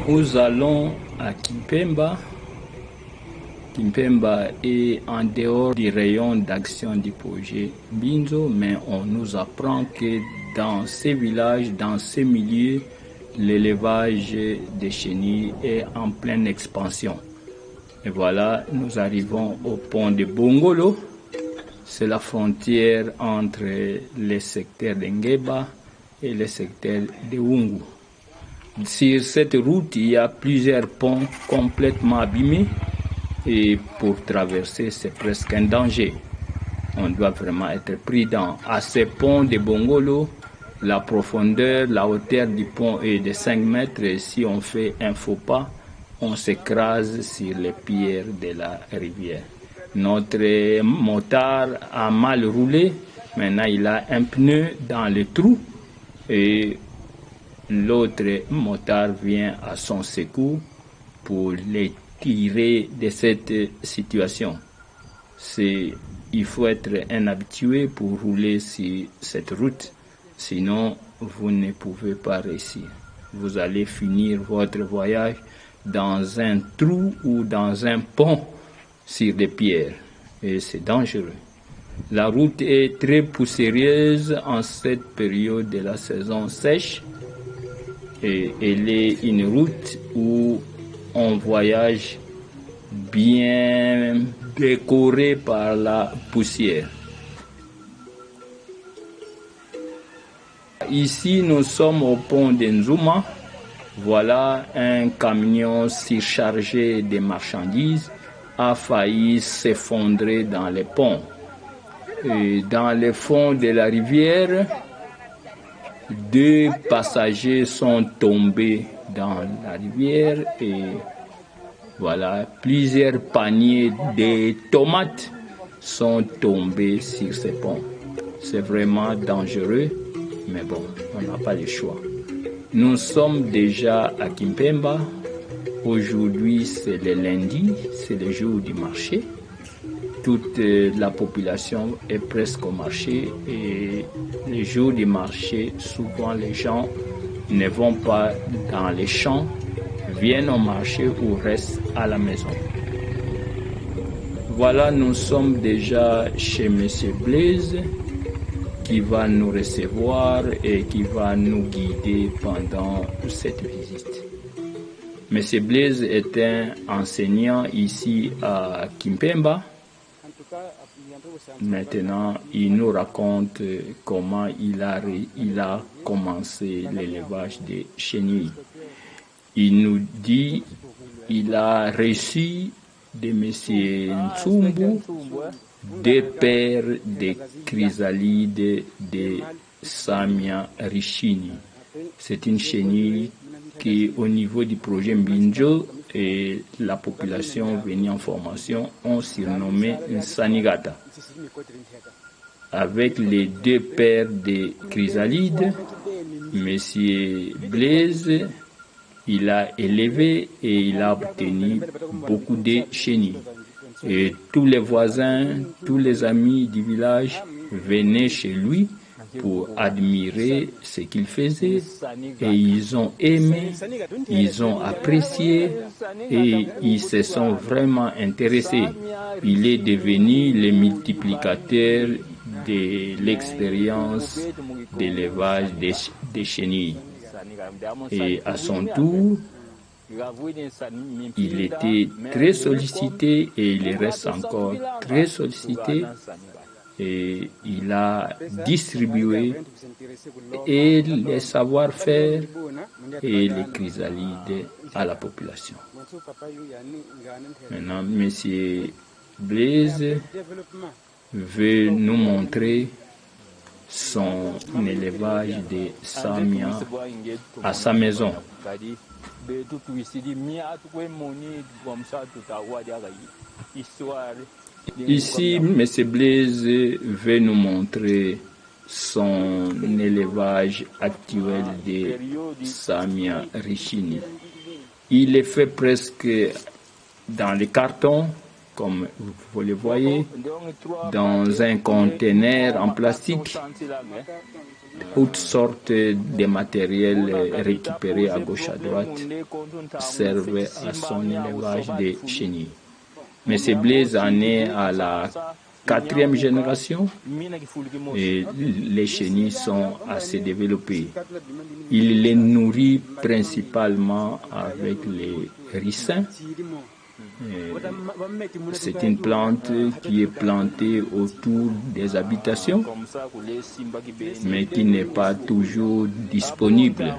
Nous allons à Kimpemba. Kimpemba est en dehors du rayon d'action du projet Binzo, mais on nous apprend que dans ces villages, dans ces milieux, l'élevage des chenilles est en pleine expansion. Et voilà, nous arrivons au pont de Bongolo. C'est la frontière entre les secteurs d'Ngeba et les secteurs de Wungu. Sur cette route, il y a plusieurs ponts complètement abîmés et pour traverser, c'est presque un danger. On doit vraiment être prudent. À ces ponts de Bongolo, la profondeur, la hauteur du pont est de 5 mètres et si on fait un faux pas, on s'écrase sur les pierres de la rivière. Notre motard a mal roulé, maintenant il a un pneu dans le trou et l'autre motard vient à son secours pour les tirer de cette situation. Il faut être un habitué pour rouler sur cette route, sinon vous ne pouvez pas réussir. Vous allez finir votre voyage dans un trou ou dans un pont sur des pierres et c'est dangereux. La route est très poussiéreuse en cette période de la saison sèche. Et elle est une route où on voyage bien décoré par la poussière. Ici, nous sommes au pont d'Nzuma. Voilà un camion surchargé de marchandises a failli s'effondrer dans le pont. Et dans le fond de la rivière, 2 passagers sont tombés dans la rivière et voilà, plusieurs paniers de tomates sont tombés sur ce pont. C'est vraiment dangereux, mais bon, on n'a pas le choix. Nous sommes déjà à Kimpemba. Aujourd'hui, c'est le lundi, c'est le jour du marché. Toute la population est presque au marché et les jours du marché, souvent les gens ne vont pas dans les champs, viennent au marché ou restent à la maison. Voilà, nous sommes déjà chez M. Blaise qui va nous recevoir et qui va nous guider pendant cette visite. M. Blaise est un enseignant ici à Kimpemba. Maintenant, il nous raconte comment il a commencé l'élevage des chenilles. Il nous dit qu'il a reçu de M. Ntsumbu 2 paires de chrysalides de Samia Richini. C'est une chenille qui, au niveau du projet Mbinjo, et la population venue en formation ont surnommé Sanigata. Avec les 2 paires de chrysalides, M. Blaise, il a élevé et il a obtenu beaucoup de chenilles. Et tous les voisins, tous les amis du village venaient chez lui pour admirer ce qu'il faisait et ils ont aimé, ils ont apprécié et ils se sont vraiment intéressés. Il est devenu le multiplicateur de l'expérience d'élevage des chenilles. Et à son tour, il était très sollicité et il reste encore très sollicité. Et il a distribué et les savoir-faire et les chrysalides à la population. Maintenant, M. Blaise veut nous montrer son élevage de Samia à sa maison. Ici, M. Blaise veut nous montrer son élevage actuel de Samia Richini. Il est fait presque dans les cartons, comme vous le voyez, dans un conteneur en plastique. Toutes sortes de matériels récupérés à gauche à droite servent à son élevage de chenilles. Mais M. Blaise en est à la 4e génération et les chenilles sont assez développées. Il les nourrit principalement avec les ricins. C'est une plante qui est plantée autour des habitations, mais qui n'est pas toujours disponible.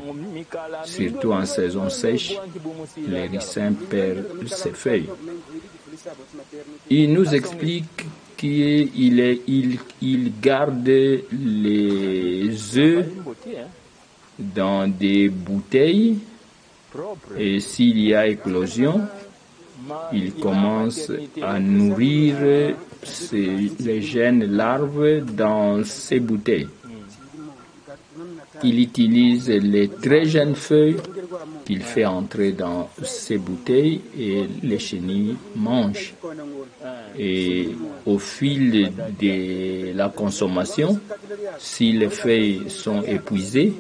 Surtout en saison sèche, les ricins perdent ses feuilles. Il nous explique qu'il garde les œufs dans des bouteilles et s'il y a éclosion, il commence à nourrir les jeunes larves dans ces bouteilles. Il utilise les très jeunes feuilles qu'il fait entrer dans ces bouteilles et les chenilles mangent. Et au fil de la consommation, si les feuilles sont épuisées,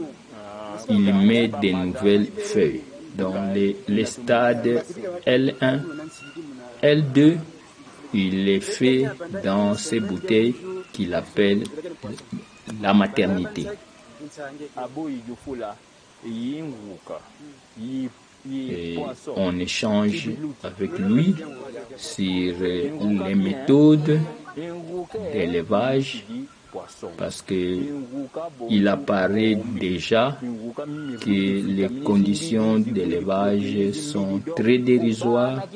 il met de nouvelles feuilles. Dans les stades L1, L2, il les fait dans ces bouteilles qu'il appelle la maternité. Et on échange avec lui sur les méthodes d'élevage parce qu'il apparaît déjà que les conditions d'élevage sont très dérisoires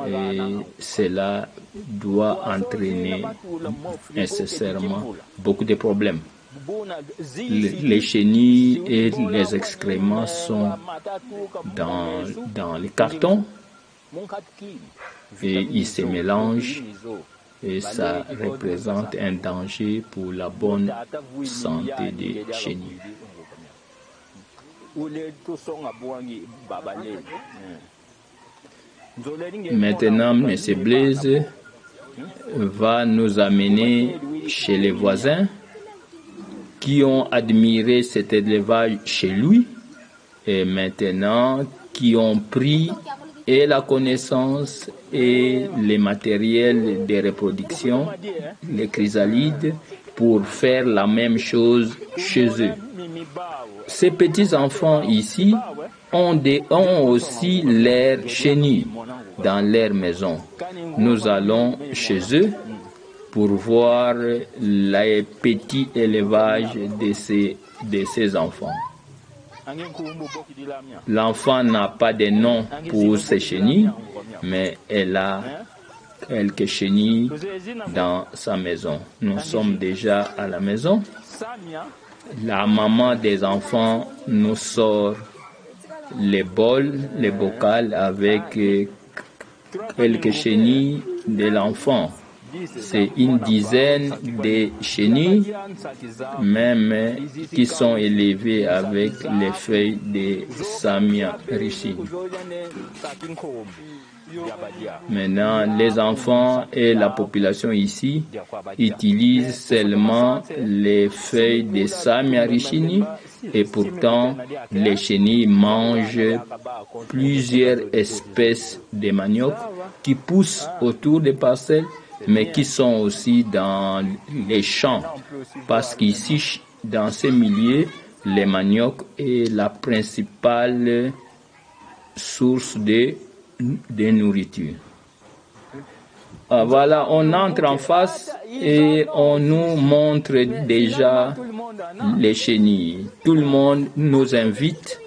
et cela doit entraîner nécessairement beaucoup de problèmes. Les chenilles et les excréments sont dans les cartons et ils se mélangent et ça représente un danger pour la bonne santé des chenilles. Maintenant, M. Blaise va nous amener chez les voisins qui ont admiré cet élevage chez lui et maintenant qui ont pris et la connaissance et les matériels de reproduction, les chrysalides, pour faire la même chose chez eux. Ces petits-enfants ici ont aussi leurs chenilles dans leur maison. Nous allons chez eux pour voir le petit élevage de ces enfants. L'enfant n'a pas de nom pour ses chenilles, mais elle a quelques chenilles dans sa maison. Nous sommes déjà à la maison. La maman des enfants nous sort les bols, les bocals avec quelques chenilles de l'enfant. C'est une dizaine de chenilles, même qui sont élevées avec les feuilles de Samia richine. Maintenant, les enfants et la population ici utilisent seulement les feuilles de Samia richine et pourtant les chenilles mangent plusieurs espèces de manioc qui poussent autour des parcelles mais qui sont aussi dans les champs parce qu'ici, dans ces milieux, les manioc est la principale source de nourriture. Voilà, on entre en face et on nous montre déjà les chenilles. Tout le monde nous invite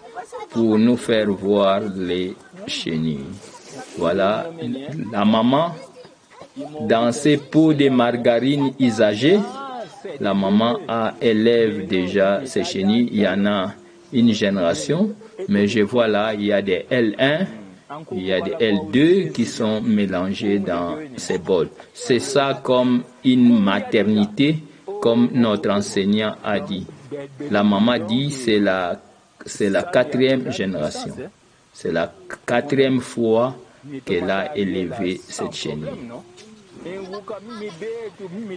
pour nous faire voir les chenilles. Voilà, la maman, dans ses pots de margarine usagés, la maman élève déjà ces chenilles. Il y en a une génération, mais je vois là, il y a des L1, il y a des L2 qui sont mélangés dans ces bols. C'est ça comme une maternité, comme notre enseignant a dit. La maman dit c'est la 4e génération. C'est la 4e fois qu'elle a élevé cette chenille.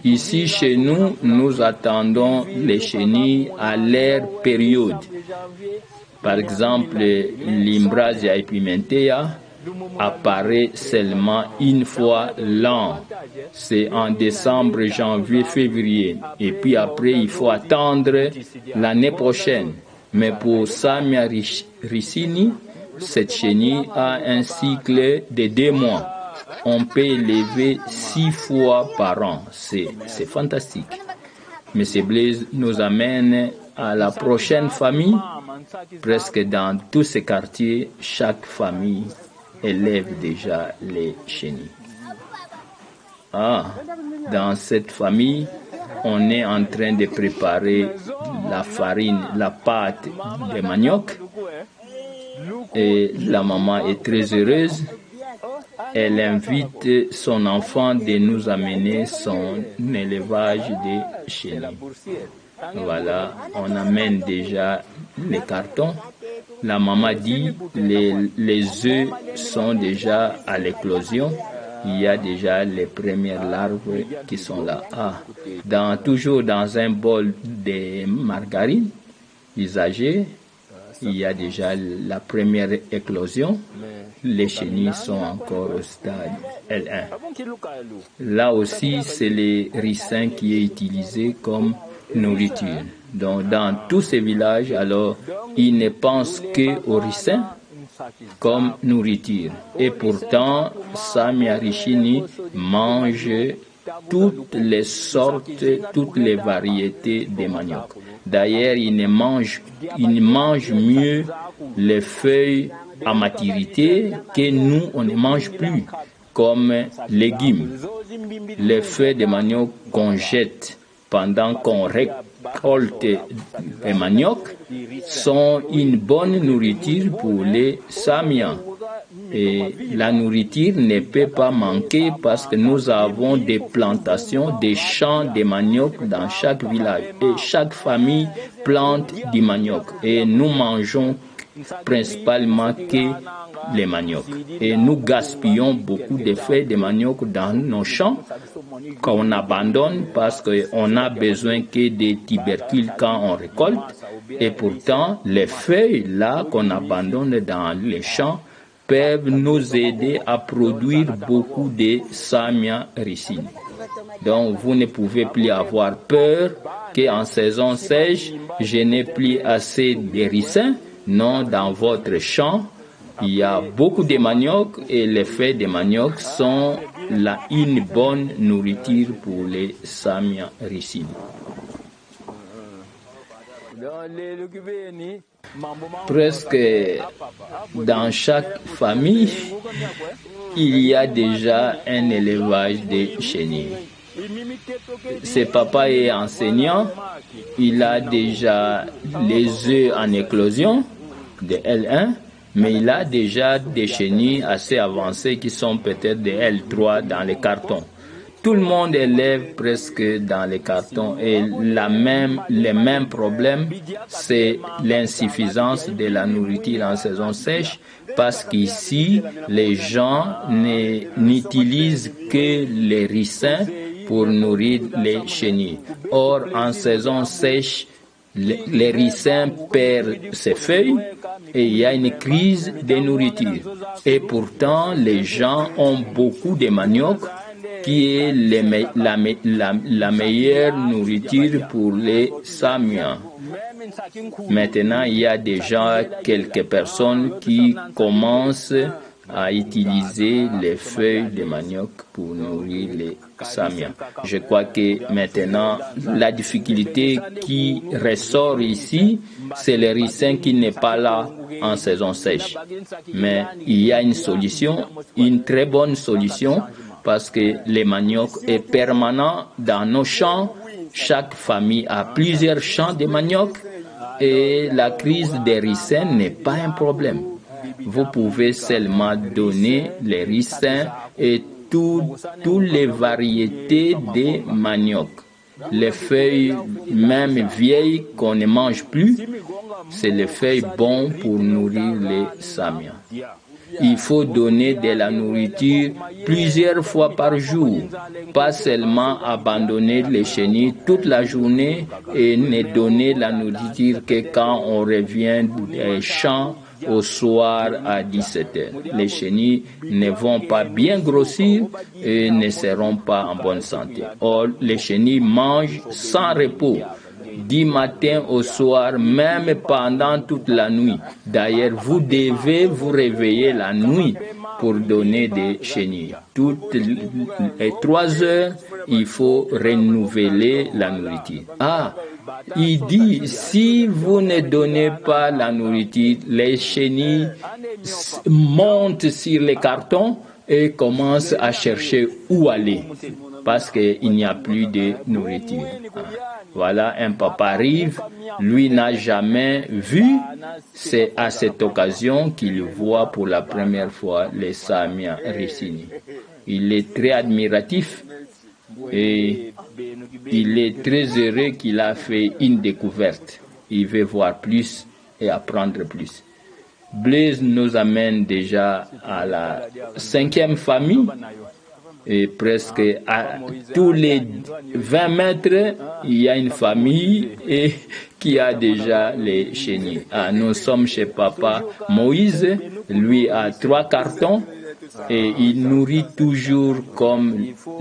Ici, chez nous, nous attendons les chenilles à leur période. Par exemple, l'Imbrasia epimentea apparaît seulement une fois l'an. C'est en décembre, janvier, février. Et puis après, il faut attendre l'année prochaine. Mais pour Samia ricini, cette chenille a un cycle de 2 mois. On peut élever 6 fois par an. C'est fantastique. M. Blaise nous amène à la prochaine famille. Presque dans tous ces quartiers, chaque famille élève déjà les chenilles. Dans cette famille, on est en train de préparer la farine, la pâte de manioc. Et la maman est très heureuse. Elle invite son enfant de nous amener son élevage de chenilles. Voilà, on amène déjà les cartons. La maman dit les œufs sont déjà à l'éclosion. Il y a déjà les premières larves qui sont là. Toujours dans un bol de margarine usagée, il y a déjà la première éclosion. Les chenilles sont encore au stade L1. Là aussi, c'est le ricin qui est utilisé comme nourriture. Donc, dans tous ces villages, alors, ils ne pensent qu'au ricin comme nourriture. Et pourtant, Samia ricini mange toutes les sortes, toutes les variétés de manioc. D'ailleurs, il mange mieux les feuilles à maturité que nous, on ne mange plus comme légumes. Les feuilles de manioc qu'on jette pendant qu'on récolte les manioc sont une bonne nourriture pour les Samiens. Et la nourriture ne peut pas manquer parce que nous avons des plantations, des champs de manioc dans chaque village. Et chaque famille plante du manioc. Et nous mangeons principalement que les manioc. Et nous gaspillons beaucoup de feuilles de manioc dans nos champs qu'on abandonne parce qu'on a besoin que des tubercules quand on récolte. Et pourtant, les feuilles là qu'on abandonne dans les champs peuvent nous aider à produire beaucoup de Samia ricini. Donc, vous ne pouvez plus avoir peur qu'en saison sèche, je n'ai plus assez de ricins. Non, dans votre champ, il y a beaucoup de manioc et les feuilles de manioc sont une bonne nourriture pour les Samia ricini. Presque dans chaque famille, il y a déjà un élevage de chenilles. Ce papa est enseignant, il a déjà les œufs en éclosion de L1, mais il a déjà des chenilles assez avancées qui sont peut-être de L3 dans les cartons. Tout le monde élève presque dans les cartons et le même problème, c'est l'insuffisance de la nourriture en saison sèche parce qu'ici, les gens n'utilisent que les ricins pour nourrir les chenilles. Or, en saison sèche, les ricins perdent ses feuilles et il y a une crise de nourriture. Et pourtant, les gens ont beaucoup de manioc qui est la meilleure nourriture pour les Samiens. Maintenant, il y a déjà quelques personnes qui commencent à utiliser les feuilles de manioc pour nourrir les Samiens. Je crois que maintenant, la difficulté qui ressort ici, c'est le ricin qui n'est pas là en saison sèche. Mais il y a une solution, une très bonne solution, parce que le manioc est permanent dans nos champs. Chaque famille a plusieurs champs de manioc et la crise des ricins n'est pas un problème. Vous pouvez seulement donner les ricins et toutes les variétés de manioc. Les feuilles, même vieilles, qu'on ne mange plus, c'est les feuilles bonnes pour nourrir les Samiens. Il faut donner de la nourriture plusieurs fois par jour, pas seulement abandonner les chenilles toute la journée et ne donner la nourriture que quand on revient des champs au soir à 17h. Les chenilles ne vont pas bien grossir et ne seront pas en bonne santé. Or, les chenilles mangent sans repos, du matin au soir, même pendant toute la nuit. D'ailleurs, vous devez vous réveiller la nuit pour donner des chenilles. Toutes les 3 heures, il faut renouveler la nourriture. Il dit, si vous ne donnez pas la nourriture, les chenilles montent sur les cartons et commencent à chercher où aller parce qu'il n'y a plus de nourriture. Voilà, un papa arrive, lui n'a jamais vu, c'est à cette occasion qu'il voit pour la première fois les Samia Ricini. Il est très admiratif et il est très heureux qu'il a fait une découverte. Il veut voir plus et apprendre plus. Blaise nous amène déjà à la 5e famille. Et presque à tous les 20 mètres, il y a une famille qui a déjà les chenilles. Nous sommes chez papa Moïse, lui a 3 cartons et il nourrit toujours comme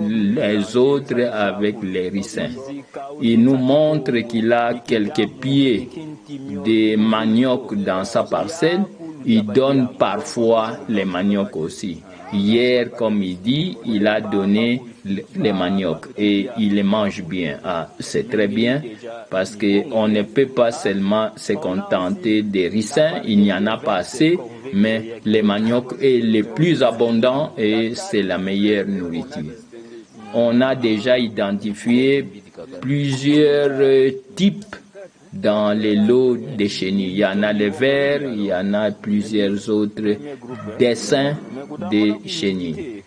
les autres avec les ricins. Il nous montre qu'il a quelques pieds de manioc dans sa parcelle. Il donne parfois les maniocs aussi. Hier, comme il dit, il a donné les maniocs et il les mange bien. C'est très bien parce qu'on ne peut pas seulement se contenter des ricins, il n'y en a pas assez, mais les maniocs est le plus abondant et c'est la meilleure nourriture. On a déjà identifié plusieurs types dans les lots de chenilles. Il y en a les verts, il y en a plusieurs autres dessins de chenilles.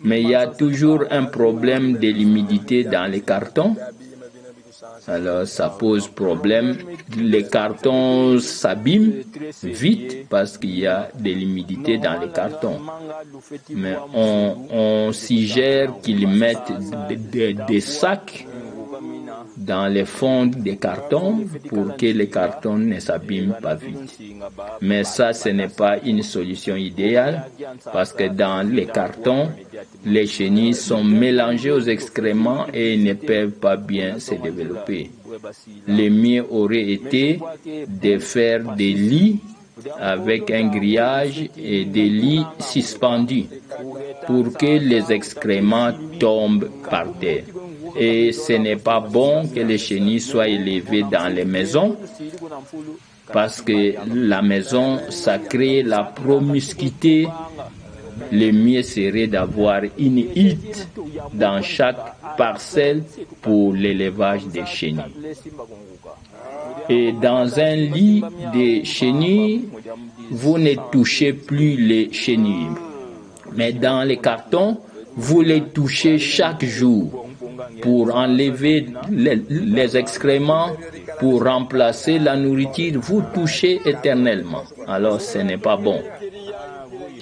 Mais il y a toujours un problème de l'humidité dans les cartons. Alors ça pose problème. Les cartons s'abîment vite parce qu'il y a de l'humidité dans les cartons. Mais on suggère qu'ils mettent des sacs dans les fonds des cartons pour que les cartons ne s'abîment pas vite. Mais ça, ce n'est pas une solution idéale parce que dans les cartons, les chenilles sont mélangées aux excréments et ne peuvent pas bien se développer. Le mieux aurait été de faire des lits avec un grillage et des lits suspendus pour que les excréments tombent par terre. Et ce n'est pas bon que les chenilles soient élevées dans les maisons parce que la maison, ça crée la promiscuité. Le mieux serait d'avoir une hutte dans chaque parcelle pour l'élevage des chenilles. Et dans un lit de chenilles, vous ne touchez plus les chenilles. Mais dans les cartons, vous les touchez chaque jour pour enlever les excréments, pour remplacer la nourriture, vous touchez éternellement. Alors ce n'est pas bon.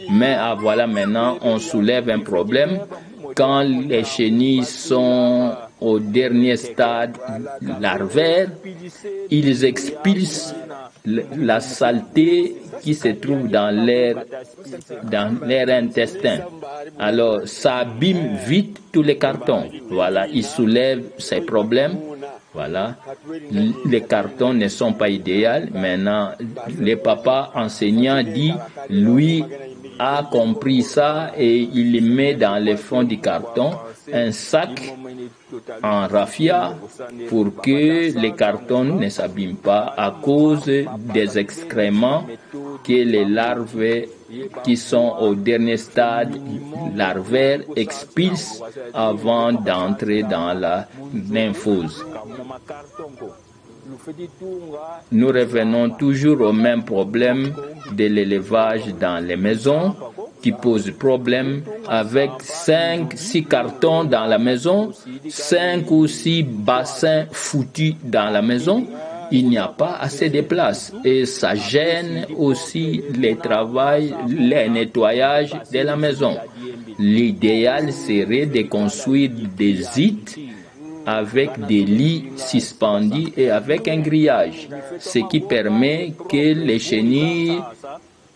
Mais voilà, maintenant on soulève un problème. Quand les chenilles sont au dernier stade larvaire, ils expulsent la saleté qui se trouve dans leur intestin. Alors, ça abîme vite tous les cartons. Voilà, ils soulèvent ces problèmes. Voilà, les cartons ne sont pas idéaux. Maintenant, le papa enseignant dit, lui a compris ça et il met dans le fond du carton un sac en raffia pour que les cartons ne s'abîment pas à cause des excréments que les larves qui sont au dernier stade larvaire expulsent avant d'entrer dans la nymphose. Nous revenons toujours au même problème de l'élevage dans les maisons qui pose problème avec 5-6 cartons dans la maison, 5 ou 6 bassins foutus dans la maison il n'y a pas assez de place et ça gêne aussi le nettoyage de la maison. L'idéal serait de construire des gîtes avec des lits suspendus et avec un grillage, ce qui permet que les chenilles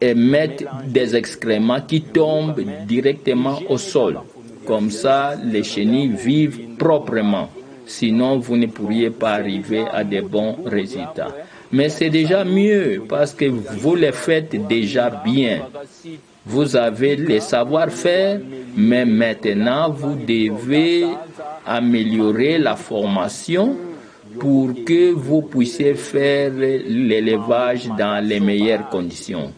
émettent des excréments qui tombent directement au sol. Comme ça, les chenilles vivent proprement. Sinon, vous ne pourriez pas arriver à de bons résultats. Mais c'est déjà mieux parce que vous le faites déjà bien. Vous avez le savoir-faire, mais maintenant, vous devez améliorer la formation pour que vous puissiez faire l'élevage dans les meilleures conditions,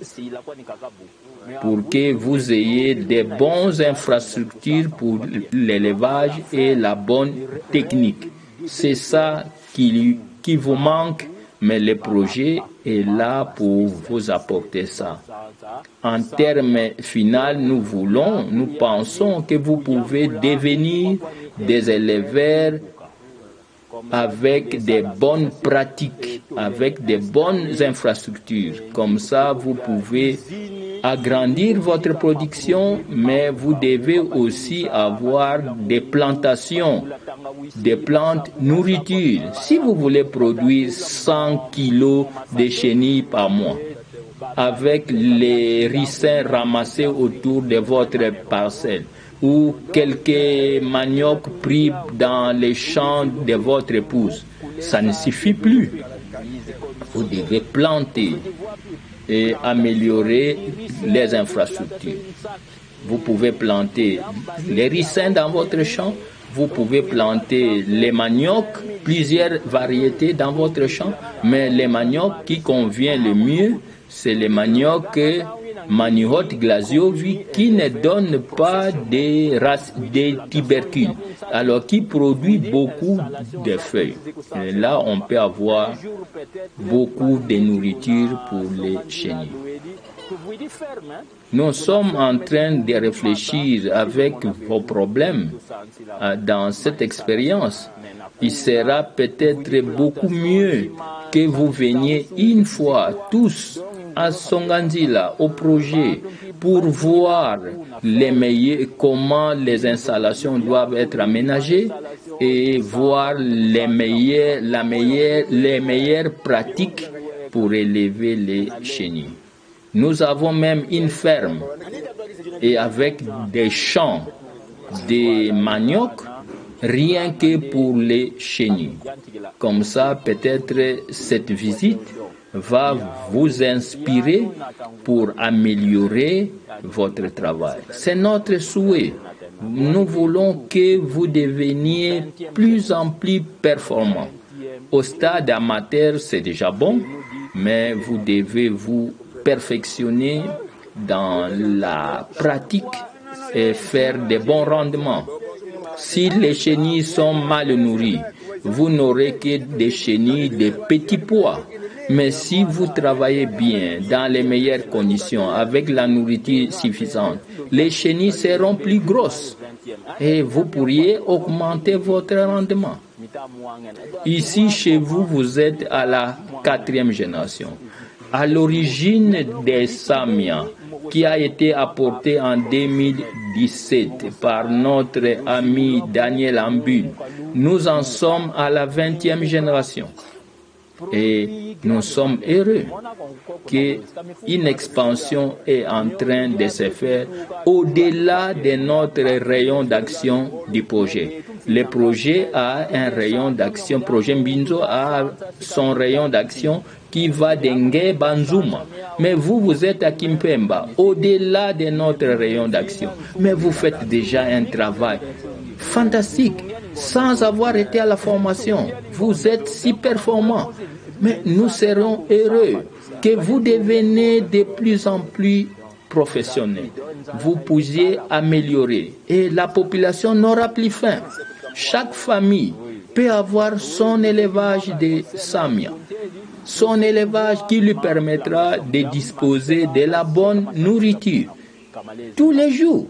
pour que vous ayez de bonnes infrastructures pour l'élevage et la bonne technique. C'est ça qui vous manque, mais le projet est là pour vous apporter ça. En termes finaux, nous pensons que vous pouvez devenir des éleveurs avec des bonnes pratiques, avec des bonnes infrastructures. Comme ça, vous pouvez agrandir votre production, mais vous devez aussi avoir des plantations, des plantes nourriture. Si vous voulez produire 100 kilos de chenilles par mois, avec les ricins ramassés autour de votre parcelle, ou quelques maniocs pris dans les champs de votre épouse, ça ne suffit plus. Vous devez planter et améliorer les infrastructures. Vous pouvez planter les ricins dans votre champ, vous pouvez planter les maniocs, plusieurs variétés dans votre champ, mais les maniocs qui convient le mieux, c'est les maniocs Manioc glaziovi qui ne donne pas des tubercules, alors qui produit beaucoup de feuilles. Et là, on peut avoir beaucoup de nourriture pour les chenilles. Nous sommes en train de réfléchir avec vos problèmes dans cette expérience. Il sera peut-être beaucoup mieux que vous veniez une fois tous à Songanzila, au projet, pour voir comment les installations doivent être aménagées et voir les meilleures pratiques pour élever les chenilles. Nous avons même une ferme et avec des champs de manioc, rien que pour les chenilles. Comme ça, peut-être cette visite va vous inspirer pour améliorer votre travail. C'est notre souhait. Nous voulons que vous deveniez plus en plus performant. Au stade amateur, c'est déjà bon, mais vous devez vous perfectionner dans la pratique et faire de bons rendements. Si les chenilles sont mal nourries, vous n'aurez que des chenilles de petits pois. Mais si vous travaillez bien, dans les meilleures conditions, avec la nourriture suffisante, les chenilles seront plus grosses et vous pourriez augmenter votre rendement. Ici, chez vous, vous êtes à la 4e génération. À l'origine des Samia, qui a été apporté en 2017 par notre ami Daniel Ambul, nous en sommes à la 20e génération. Et nous sommes heureux qu'une expansion est en train de se faire au-delà de notre rayon d'action du projet. Le projet a un rayon d'action, projet Mbinzo a son rayon d'action qui va d'Engue Banzuma. Mais vous êtes à Kimpemba, au-delà de notre rayon d'action. Mais vous faites déjà un travail fantastique, sans avoir été à la formation. Vous êtes si performant. Mais nous serons heureux que vous deveniez de plus en plus professionnels. Vous puissiez améliorer et la population n'aura plus faim. Chaque famille peut avoir son élevage de Samia, son élevage qui lui permettra de disposer de la bonne nourriture. Tous les jours,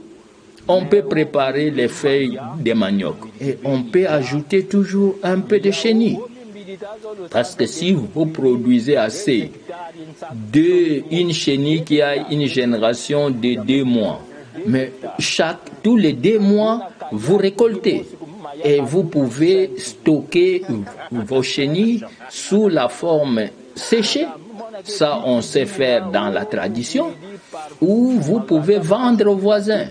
on peut préparer les feuilles de manioc et on peut ajouter toujours un peu de chenille. Parce que si vous produisez assez d'une chenille qui a une génération de 2 mois, mais tous les 2 mois, vous récoltez. Et vous pouvez stocker vos chenilles sous la forme séchée. Ça, on sait faire dans la tradition. Ou vous pouvez vendre aux voisins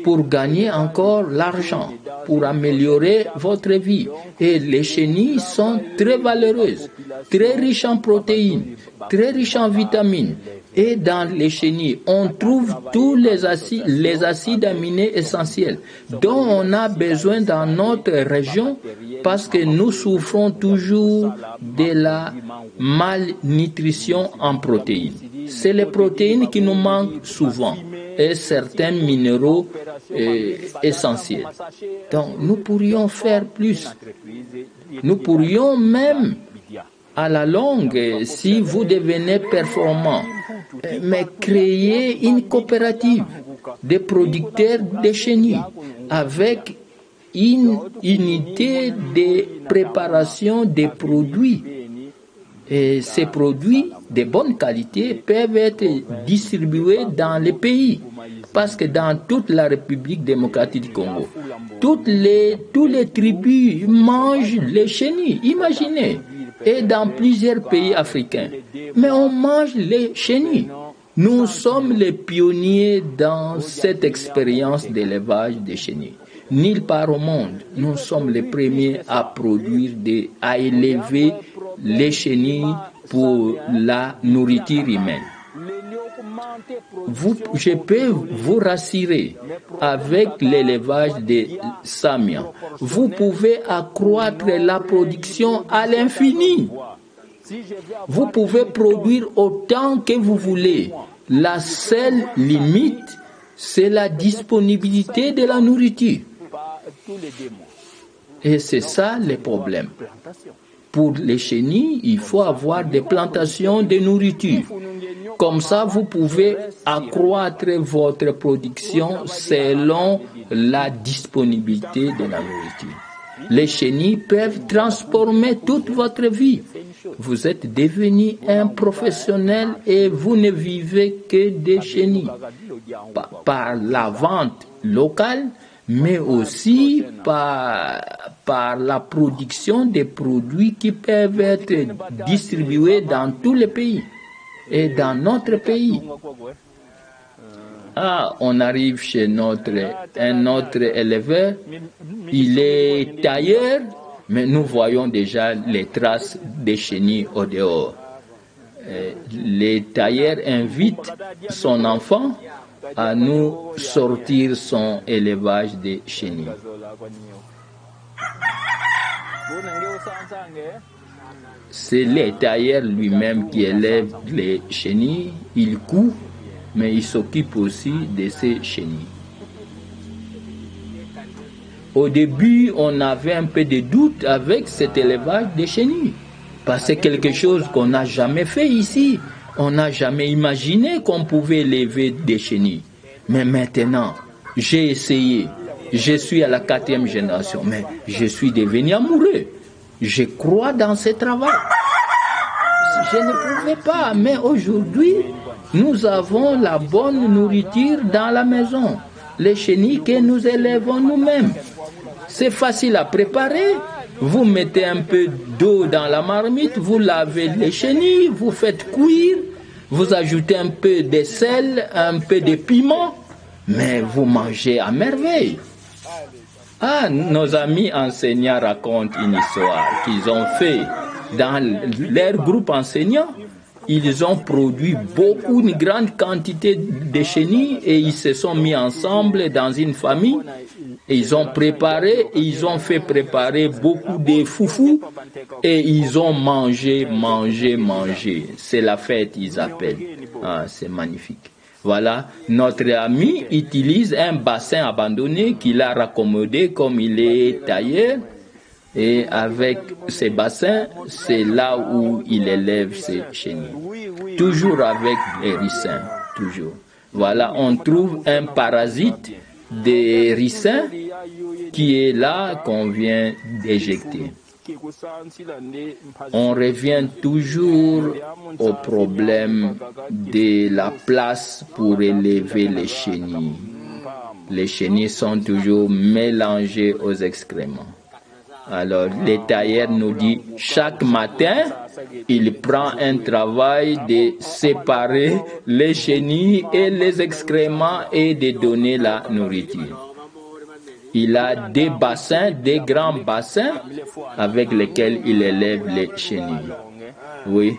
pour gagner encore l'argent, pour améliorer votre vie. Et les chenilles sont très valeureuses, très riches en protéines, très riches en vitamines. Et dans les chenilles, on trouve tous les acides aminés essentiels dont on a besoin dans notre région parce que nous souffrons toujours de la malnutrition en protéines. C'est les protéines qui nous manquent souvent et certains minéraux essentiels. Donc nous pourrions faire plus. Nous pourrions même, à la longue, si vous devenez performant, mais créer une coopérative de producteurs de chenilles avec une unité de préparation des produits. Et ces produits de bonne qualité peuvent être distribués dans les pays. Parce que dans toute la République démocratique du Congo, tous les tribus mangent les chenilles. Imaginez. Et dans plusieurs pays africains. Mais on mange les chenilles. Nous sommes les pionniers dans cette expérience d'élevage des chenilles. Nulle part au monde, nous sommes les premiers à produire, à élever les chenilles pour la nourriture humaine. Je peux vous rassurer, avec l'élevage des Samians, vous pouvez accroître la production à l'infini. Vous pouvez produire autant que vous voulez. La seule limite, c'est la disponibilité de la nourriture. Et c'est ça le problème. Pour les chenilles, il faut avoir des plantations de nourriture. Comme ça, vous pouvez accroître votre production selon la disponibilité de la nourriture. Les chenilles peuvent transformer toute votre vie. Vous êtes devenu un professionnel et vous ne vivez que des chenilles. Par la vente locale, mais aussi par la production des produits qui peuvent être distribués dans tous les pays et dans notre pays. On arrive chez un autre éleveur, il est tailleur, mais nous voyons déjà les traces des chenilles au dehors. Le tailleur invite son enfant à nous sortir son élevage de chenilles. C'est le tailleur lui-même qui élève les chenilles, il coud, mais il s'occupe aussi de ces chenilles. Au début, on avait un peu de doute avec cet élevage des chenilles, parce que c'est quelque chose qu'on n'a jamais fait ici. On n'a jamais imaginé qu'on pouvait élever des chenilles. Mais maintenant, j'ai essayé. Je suis à la 4e génération, mais je suis devenu amoureux. Je crois dans ce travail. Je ne pouvais pas, mais aujourd'hui, nous avons la bonne nourriture dans la maison. Les chenilles que nous élevons nous-mêmes. C'est facile à préparer. Vous mettez un peu d'eau dans la marmite, vous lavez les chenilles, vous faites cuire, vous ajoutez un peu de sel, un peu de piment, mais vous mangez à merveille. Nos amis enseignants racontent une histoire qu'ils ont fait dans leur groupe enseignant. Ils ont produit une grande quantité de chenilles et ils se sont mis ensemble dans une famille. Ils ont fait préparer beaucoup de foufou et ils ont mangé. C'est la fête, ils appellent. C'est magnifique. Voilà, notre ami utilise un bassin abandonné qu'il a raccommodé comme il est tailleur. Et avec ces bassins, c'est là où il élève ses chenilles. Toujours avec les ricins, toujours. Voilà, on trouve un parasite des ricins qui est là qu'on vient d'éjecter. On revient toujours au problème de la place pour élever les chenilles. Les chenilles sont toujours mélangées aux excréments. Alors, les tailleurs nous disent, chaque matin, il prend un travail de séparer les chenilles et les excréments et de donner la nourriture. Il a des bassins, des grands bassins avec lesquels il élève les chenilles. Oui.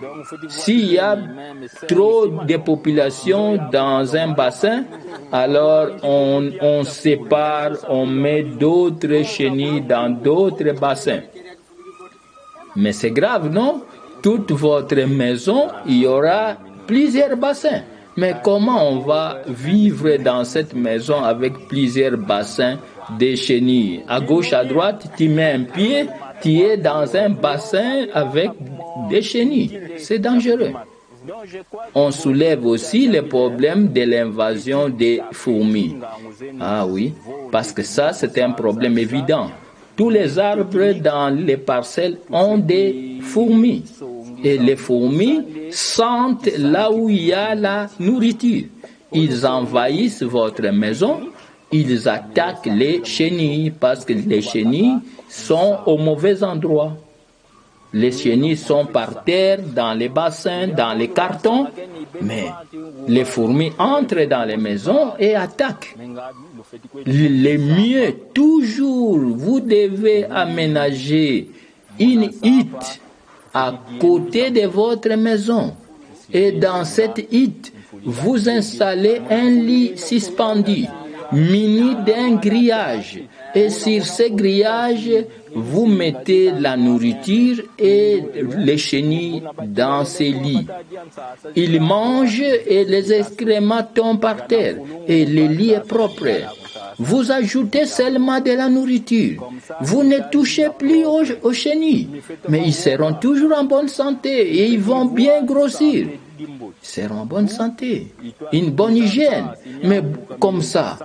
S'il y a trop de population dans un bassin, alors on sépare, on met d'autres chenilles dans d'autres bassins. Mais c'est grave, non? Toute votre maison, il y aura plusieurs bassins. Mais comment on va vivre dans cette maison avec plusieurs bassins de chenilles? À gauche, à droite, tu mets un pied, tu es dans un bassin avec des chenilles. C'est dangereux. On soulève aussi le problème de l'invasion des fourmis. Ah oui, parce que ça, c'est un problème évident. Tous les arbres dans les parcelles ont des fourmis. Et les fourmis sentent là où il y a la nourriture. Ils envahissent votre maison, ils attaquent les chenilles parce que les chenilles sont au mauvais endroit. Les chenilles sont par terre, dans les bassins, dans les cartons, mais les fourmis entrent dans les maisons et attaquent. Le mieux, toujours, vous devez aménager une hutte à côté de votre maison. Et dans cette hutte, vous installez un lit suspendu, muni d'un grillage. Et sur ce grillage, vous mettez la nourriture et les chenilles dans ces lits. Ils mangent et les excréments tombent par terre. Et le lit est propre. Vous ajoutez seulement de la nourriture. Vous ne touchez plus aux chenilles. Mais ils seront toujours en bonne santé et ils vont bien grossir. Ils seront en bonne santé. Une bonne hygiène. Mais comme ça,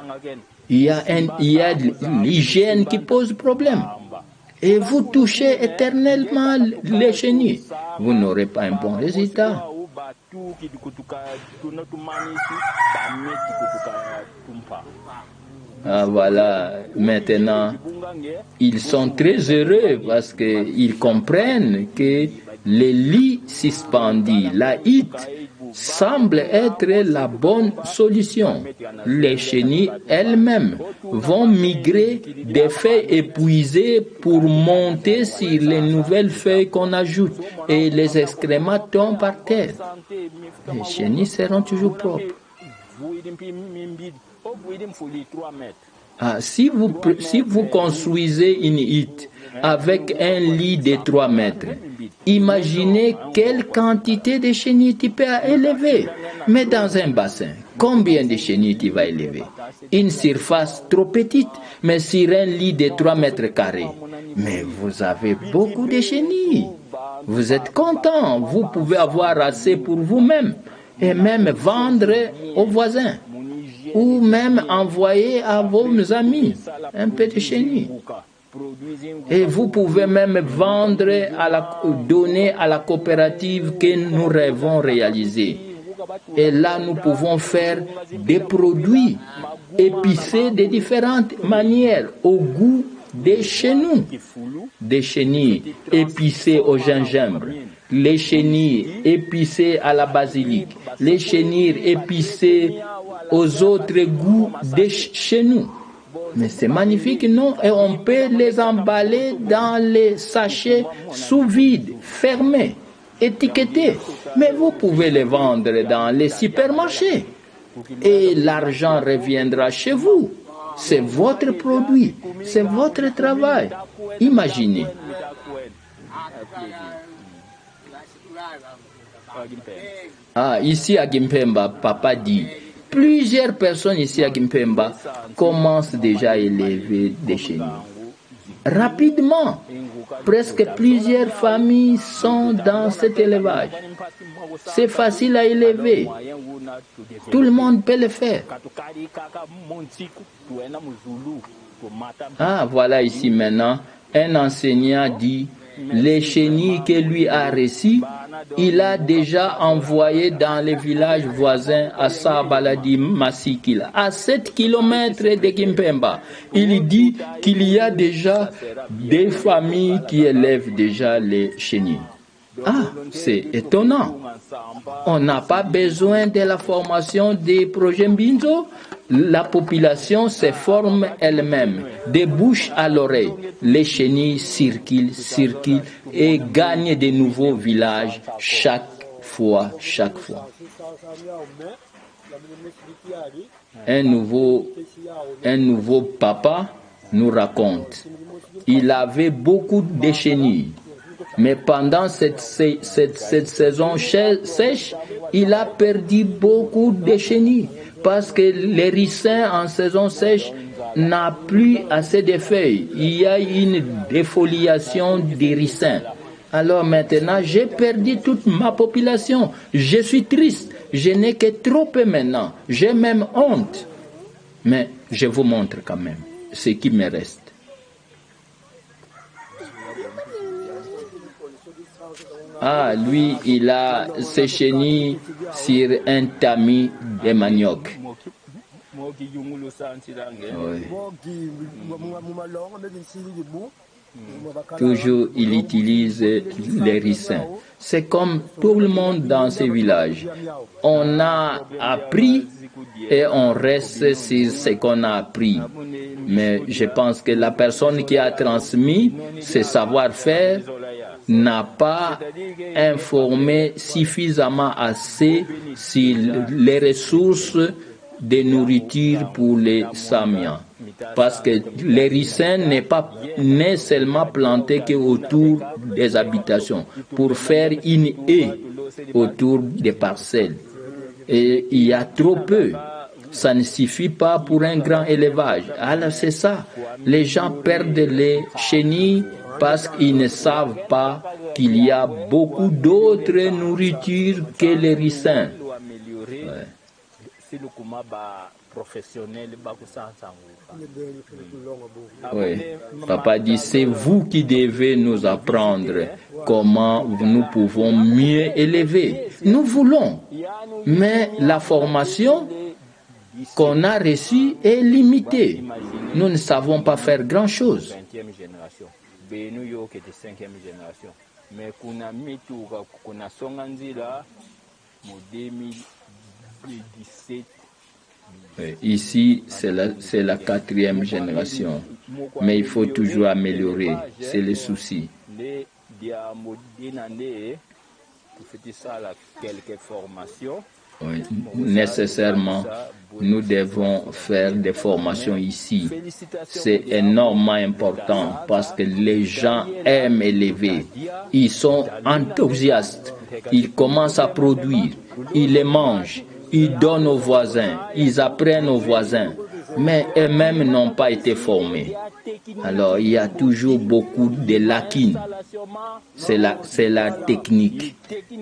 il y a l'hygiène qui pose problème. Et vous touchez éternellement les chenilles. Vous n'aurez pas un bon résultat. Ah, voilà, maintenant, ils sont très heureux parce qu'ils comprennent que les lits suspendus, la hutte, semble être la bonne solution. Les chenilles elles-mêmes vont migrer des feuilles épuisées pour monter sur les nouvelles feuilles qu'on ajoute et les excréments tombent par terre. Les chenilles seront toujours propres. Ah, si vous construisez une hutte avec un lit de 3 mètres, imaginez quelle quantité de chenilles tu peux élever. Mais dans un bassin, combien de chenilles tu vas élever? Une surface trop petite, mais sur un lit de 3 mètres carrés. Mais vous avez beaucoup de chenilles. Vous êtes content, vous pouvez avoir assez pour vous-même et même vendre aux voisins. Ou même envoyer à vos amis un peu de chenilles. Et vous pouvez même donner à la coopérative que nous rêvons réaliser. Et là, nous pouvons faire des produits épicés de différentes manières, au goût de chez nous. Des chenilles épicées au gingembre, les chenilles épicées à la basilic, les chenilles épicées aux autres goûts de chez nous. Mais c'est magnifique, non? Et on peut les emballer dans les sachets sous vide, fermés, étiquetés. Mais vous pouvez les vendre dans les supermarchés. Et l'argent reviendra chez vous. C'est votre produit, c'est votre travail. Imaginez. Ah, ici à Gimpemba, papa dit, plusieurs personnes ici à Gimpemba commencent déjà à élever des chenilles. Rapidement, presque plusieurs familles sont dans cet élevage. C'est facile à élever. Tout le monde peut le faire. Ah, voilà ici maintenant, un enseignant dit, les chenilles que lui a reçues, il a déjà envoyé dans les villages voisins à Sabaladi Masikila, à 7 kilomètres de Kimpemba. Il dit qu'il y a déjà des familles qui élèvent déjà les chenilles. Ah, c'est étonnant. On n'a pas besoin de la formation des projets Mbinzo. La population se forme elle-même, de bouche à l'oreille. Les chenilles circulent et gagnent de nouveaux villages chaque fois. Un nouveau papa nous raconte. Il avait beaucoup de chenilles. Mais pendant cette saison sèche, il a perdu beaucoup de chenilles parce que les ricins en saison sèche n'ont plus assez de feuilles. Il y a une défoliation des ricins. Alors maintenant, j'ai perdu toute ma population. Je suis triste. Je n'ai que trop peu maintenant. J'ai même honte. Mais je vous montre quand même ce qui me reste. Ah, lui, il a ses chenilles sur un tamis de manioc. Oui. Toujours, il utilise les ricins. C'est comme tout le monde dans ces villages. On a appris et on reste sur ce qu'on a appris. Mais je pense que la personne qui a transmis ce savoir-faire n'a pas informé suffisamment assez sur les ressources de nourriture pour les Samiens. Parce que les ricins n'est seulement planté qu'autour des habitations, pour faire une haie autour des parcelles. Et il y a trop peu. Ça ne suffit pas pour un grand élevage. Alors c'est ça. Les gens perdent les chenilles parce qu'ils ne savent pas qu'il y a beaucoup d'autres nourritures que les ricins. Ouais. Oui. Papa dit, c'est vous qui devez nous apprendre comment nous pouvons mieux élever. Nous voulons, mais la formation qu'on a reçue est limitée. Nous ne savons pas faire grand-chose. Ici, c'est la 4e génération. Mais il faut toujours améliorer. C'est le souci. Oui, nécessairement, nous devons faire des formations ici. C'est énormément important parce que les gens aiment élever. Ils sont enthousiastes. Ils commencent à produire. Ils les mangent. Ils donnent aux voisins. Ils apprennent aux voisins. Mais eux-mêmes n'ont pas été formés. Alors, il y a toujours beaucoup de lacunes. C'est la technique,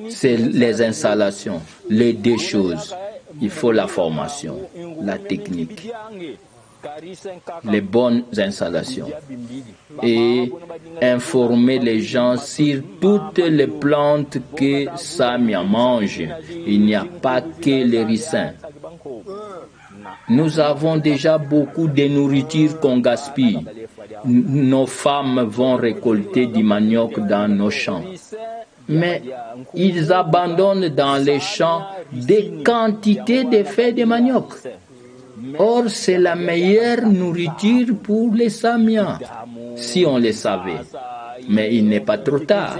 c'est les installations, les deux choses. Il faut la formation, la technique, les bonnes installations et informer les gens sur toutes les plantes que Samia mange. Il n'y a pas que les ricins. Nous avons déjà beaucoup de nourriture qu'on gaspille. Nos femmes vont récolter du manioc dans nos champs. Mais ils abandonnent dans les champs des quantités de feuilles de manioc. Or, c'est la meilleure nourriture pour les Samiens, si on le savait. Mais il n'est pas trop tard.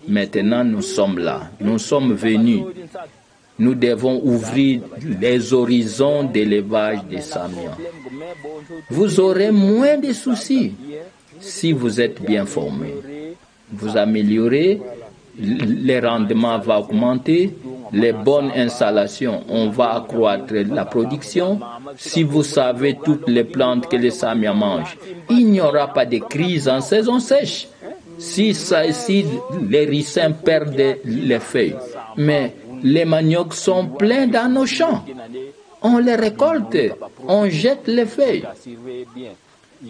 Maintenant, nous sommes là. Nous sommes venus. Nous devons ouvrir les horizons d'élevage des Samiens. Vous aurez moins de soucis si vous êtes bien formé. Vous améliorez, les rendements vont augmenter, les bonnes installations, on va accroître la production. Si vous savez toutes les plantes que les Samiens mangent, il n'y aura pas de crise en saison sèche. Si les ricins perdent les feuilles, mais les maniocs sont pleins dans nos champs. On les récolte, on jette les feuilles.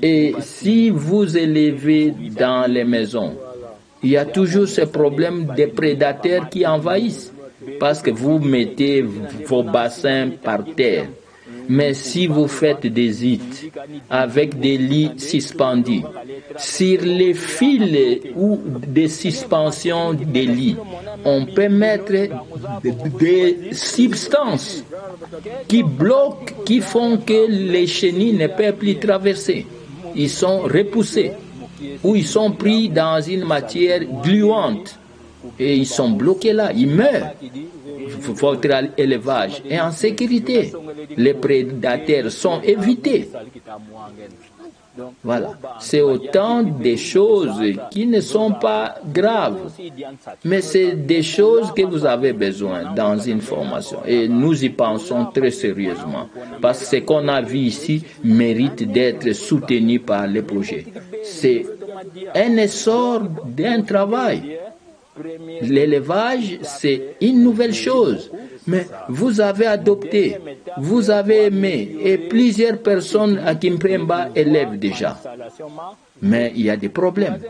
Et si vous élevez dans les maisons, il y a toujours ce problème des prédateurs qui envahissent. Parce que vous mettez vos bassins par terre. Mais si vous faites des hits avec des lits suspendus, sur les fils ou des suspensions des lits, on peut mettre des substances qui bloquent, qui font que les chenilles ne peuvent plus traverser. Ils sont repoussés ou ils sont pris dans une matière gluante et ils sont bloqués là, ils meurent. Votre élevage est en sécurité. Les prédateurs sont évités. Voilà. C'est autant de choses qui ne sont pas graves, mais c'est des choses que vous avez besoin dans une formation. Et nous y pensons très sérieusement, parce que ce qu'on a vu ici mérite d'être soutenu par les projets. C'est un essor d'un travail. L'élevage, c'est une nouvelle chose, mais vous avez adopté, vous avez aimé, et plusieurs personnes à Kimpemba élèvent déjà. Mais il y a des problèmes.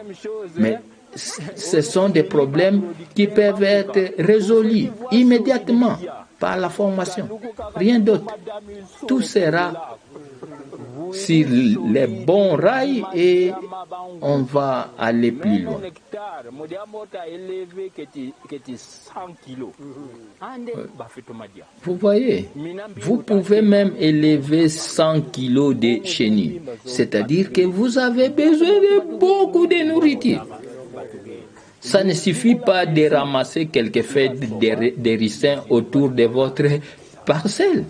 Mais ce sont des problèmes qui peuvent être résolus immédiatement par la formation. Rien d'autre. Tout sera sur les bons rails et on va aller plus loin. Vous voyez, vous pouvez même élever 100 kilos de chenilles. C'est-à-dire que vous avez besoin de beaucoup de nourriture. Ça ne suffit pas de ramasser quelques feuilles de ricin autour de votre parcelle.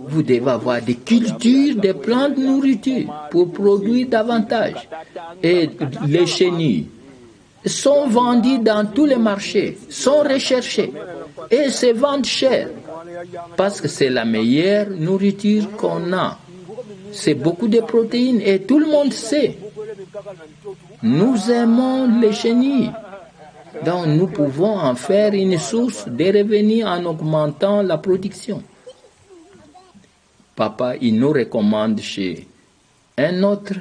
Vous devez avoir des cultures, des plantes de nourriture pour produire davantage. Et les chenilles sont vendues dans tous les marchés, sont recherchées et se vendent cher parce que c'est la meilleure nourriture qu'on a. C'est beaucoup de protéines et tout le monde sait. Nous aimons les chenilles. Donc nous pouvons en faire une source de revenus en augmentant la production. Papa, il nous recommande chez un autre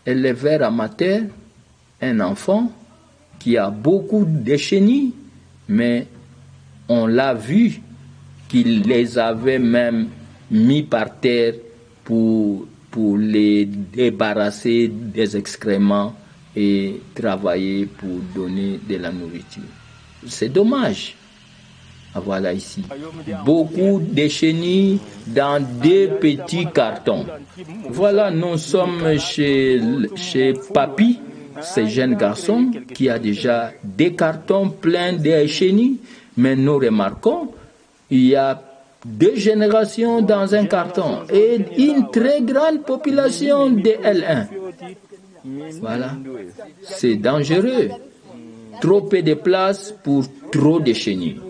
éleveur amateur, un enfant qui a beaucoup de chenilles, mais on l'a vu qu'il les avait même mis par terre pour les débarrasser des excréments et travailler pour donner de la nourriture. C'est dommage. Voilà ici. Beaucoup de chenilles dans des petits cartons. Voilà, nous sommes chez Papi, ce jeune garçon qui a déjà des cartons pleins de chenilles. Mais nous remarquons, il y a 2 générations dans un carton et une très grande population de L1. Voilà, c'est dangereux. Trop peu de place pour trop de chenilles.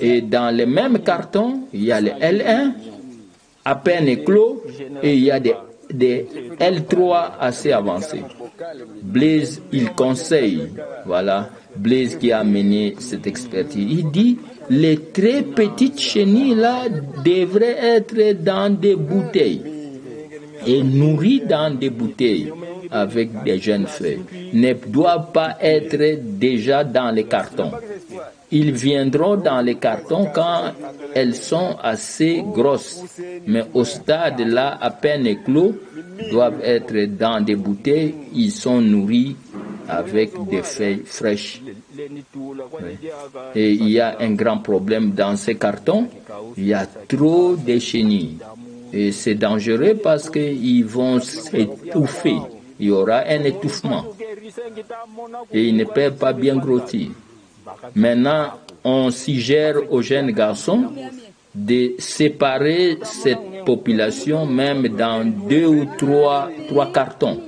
Et dans le même carton, il y a les L1 à peine éclos et il y a des L3 assez avancés. Blaise, il conseille, voilà, Blaise qui a mené cette expertise. Il dit, les très petites chenilles là devraient être dans des bouteilles et nourries dans des bouteilles avec des jeunes feuilles. Ne doivent pas être déjà dans les cartons. Ils viendront dans les cartons quand elles sont assez grosses. Mais au stade là, à peine éclos, doivent être dans des bouteilles. Ils sont nourris avec des feuilles fraîches. Oui. Et il y a un grand problème dans ces cartons. Il y a trop de chenilles. Et c'est dangereux parce qu'ils vont s'étouffer. Il y aura un étouffement. Et ils ne peuvent pas bien grossir. Maintenant, on suggère aux jeunes garçons de séparer cette population même dans 2 ou 3 cartons.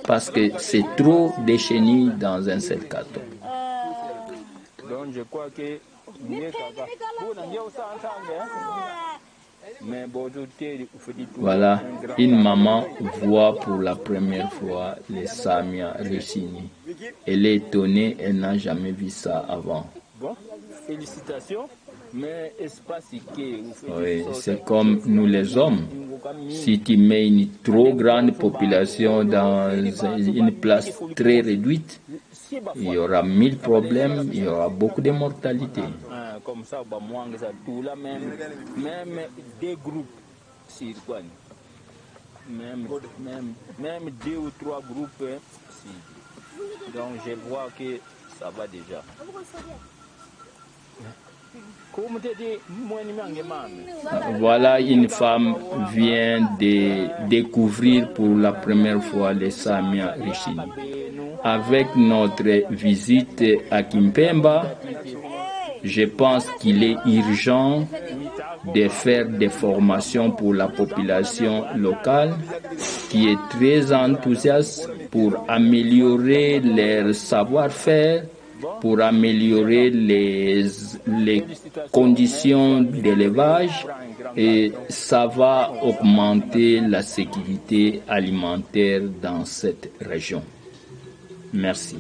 Parce que c'est trop de chenilles dans un seul carton. Donc je crois que voilà, une maman voit pour la première fois les Samia réunis. Elle est étonnée, elle n'a jamais vu ça avant. Bon, félicitations. Mais oui, c'est comme nous les hommes. Si tu mets une trop grande population dans une place très réduite, il y aura 1000 problèmes, il y aura beaucoup de mortalité. Comme ça, tout là, même des groupes, même 2 ou 3 groupes, donc je vois que ça va déjà. Voilà, une femme vient de découvrir pour la première fois les Samia Richini. Avec notre visite à Kimpemba, je pense qu'il est urgent de faire des formations pour la population locale qui est très enthousiaste pour améliorer leur savoir-faire, pour améliorer les conditions d'élevage, et ça va augmenter la sécurité alimentaire dans cette région. Merci.